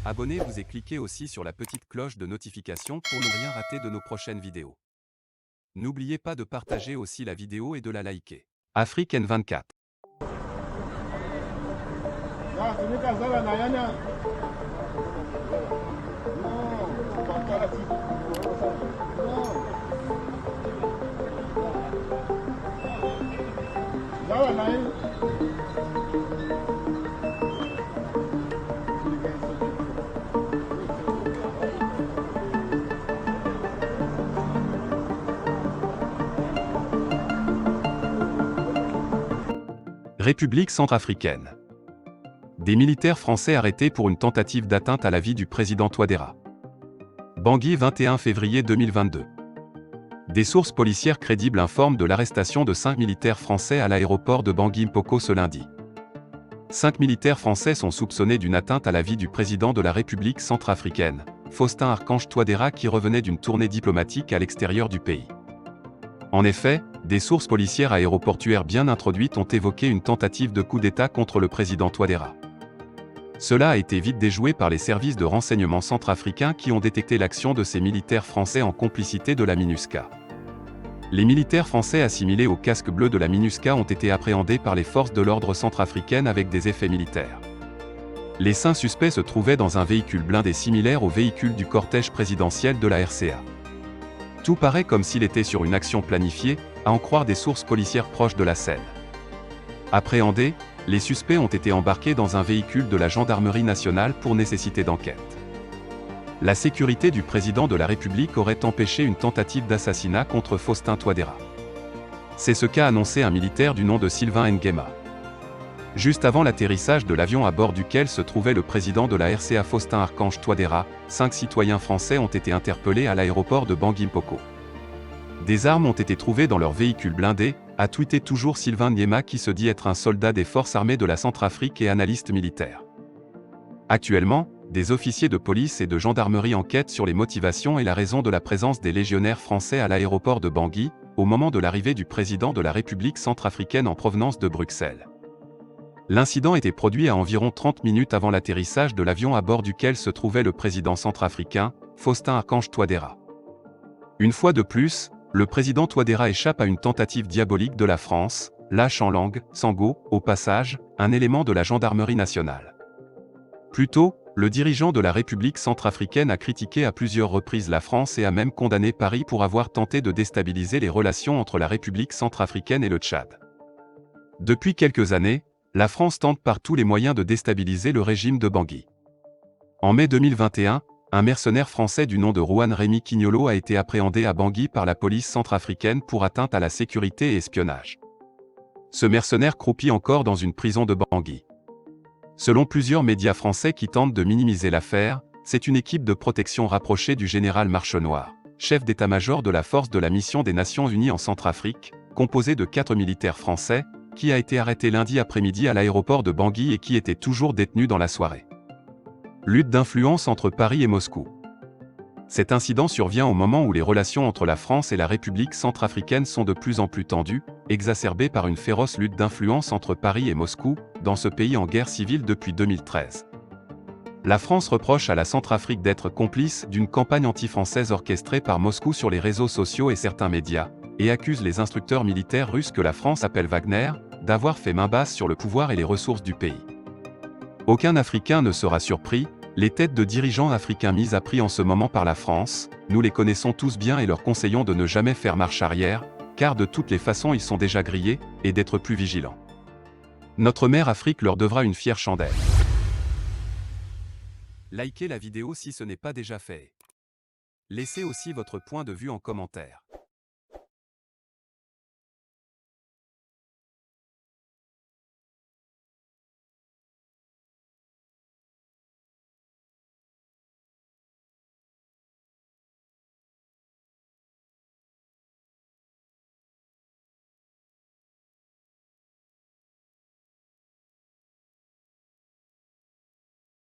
Abonnez-vous et cliquez aussi sur la petite cloche de notification pour ne rien rater de nos prochaines vidéos. N'oubliez pas de partager aussi la vidéo et de la liker. Afrique N24. République centrafricaine. Des militaires français arrêtés pour une tentative d'atteinte à la vie du président Touadéra. Bangui 21 février 2022. Des sources policières crédibles informent de l'arrestation de 5 militaires français à l'aéroport de Bangui-Mpoko ce lundi. 5 militaires français sont soupçonnés d'une atteinte à la vie du président de la République centrafricaine, Faustin-Archange Touadéra, qui revenait d'une tournée diplomatique à l'extérieur du pays. En effet, des sources policières aéroportuaires bien introduites ont évoqué une tentative de coup d'État contre le président Touadéra. Cela a été vite déjoué par les services de renseignement centrafricains qui ont détecté l'action de ces militaires français en complicité de la MINUSCA. Les militaires français assimilés au casque bleu de la MINUSCA ont été appréhendés par les forces de l'ordre centrafricaines avec des effets militaires. Les 5 suspects se trouvaient dans un véhicule blindé similaire au véhicule du cortège présidentiel de la RCA. Tout paraît comme s'il était sur une action planifiée, à en croire des sources policières proches de la scène. Appréhendés, les suspects ont été embarqués dans un véhicule de la gendarmerie nationale pour nécessité d'enquête. La sécurité du président de la République aurait empêché une tentative d'assassinat contre Faustin Touadéra. C'est ce qu'a annoncé un militaire du nom de Sylvain Nguema. Juste avant l'atterrissage de l'avion à bord duquel se trouvait le président de la RCA Faustin-Archange Touadéra, 5 citoyens français ont été interpellés à l'aéroport de Bangui-Mpoko. Des armes ont été trouvées dans leur véhicule blindé, a tweeté toujours Sylvain Nguema, qui se dit être un soldat des forces armées de la Centrafrique et analyste militaire. Actuellement, des officiers de police et de gendarmerie enquêtent sur les motivations et la raison de la présence des légionnaires français à l'aéroport de Bangui, au moment de l'arrivée du président de la République centrafricaine en provenance de Bruxelles. L'incident était produit à environ 30 minutes avant l'atterrissage de l'avion à bord duquel se trouvait le président centrafricain, Faustin-Archange Touadéra. Une fois de plus, le président Touadéra échappe à une tentative diabolique de la France, lâche en langue, Sango, au passage, un élément de la gendarmerie nationale. Plus tôt, le dirigeant de la République centrafricaine a critiqué à plusieurs reprises la France et a même condamné Paris pour avoir tenté de déstabiliser les relations entre la République centrafricaine et le Tchad. Depuis quelques années, la France tente par tous les moyens de déstabiliser le régime de Bangui. En mai 2021, un mercenaire français du nom de Juan Rémy Quignolo a été appréhendé à Bangui par la police centrafricaine pour atteinte à la sécurité et espionnage. Ce mercenaire croupit encore dans une prison de Bangui. Selon plusieurs médias français qui tentent de minimiser l'affaire, c'est une équipe de protection rapprochée du général Marchenoir, chef d'état-major de la force de la mission des Nations Unies en Centrafrique, composée de 4 militaires français, qui a été arrêté lundi après-midi à l'aéroport de Bangui et qui était toujours détenu dans la soirée. Lutte d'influence entre Paris et Moscou. Cet incident survient au moment où les relations entre la France et la République centrafricaine sont de plus en plus tendues, exacerbées par une féroce lutte d'influence entre Paris et Moscou, dans ce pays en guerre civile depuis 2013. La France reproche à la Centrafrique d'être complice d'une campagne anti-française orchestrée par Moscou sur les réseaux sociaux et certains médias, et accuse les instructeurs militaires russes que la France appelle Wagner, d'avoir fait main basse sur le pouvoir et les ressources du pays. Aucun Africain ne sera surpris, les têtes de dirigeants africains mises à prix en ce moment par la France, nous les connaissons tous bien et leur conseillons de ne jamais faire marche arrière, car de toutes les façons ils sont déjà grillés, et d'être plus vigilants. Notre mère Afrique leur devra une fière chandelle. Likez la vidéo si ce n'est pas déjà fait. Laissez aussi votre point de vue en commentaire.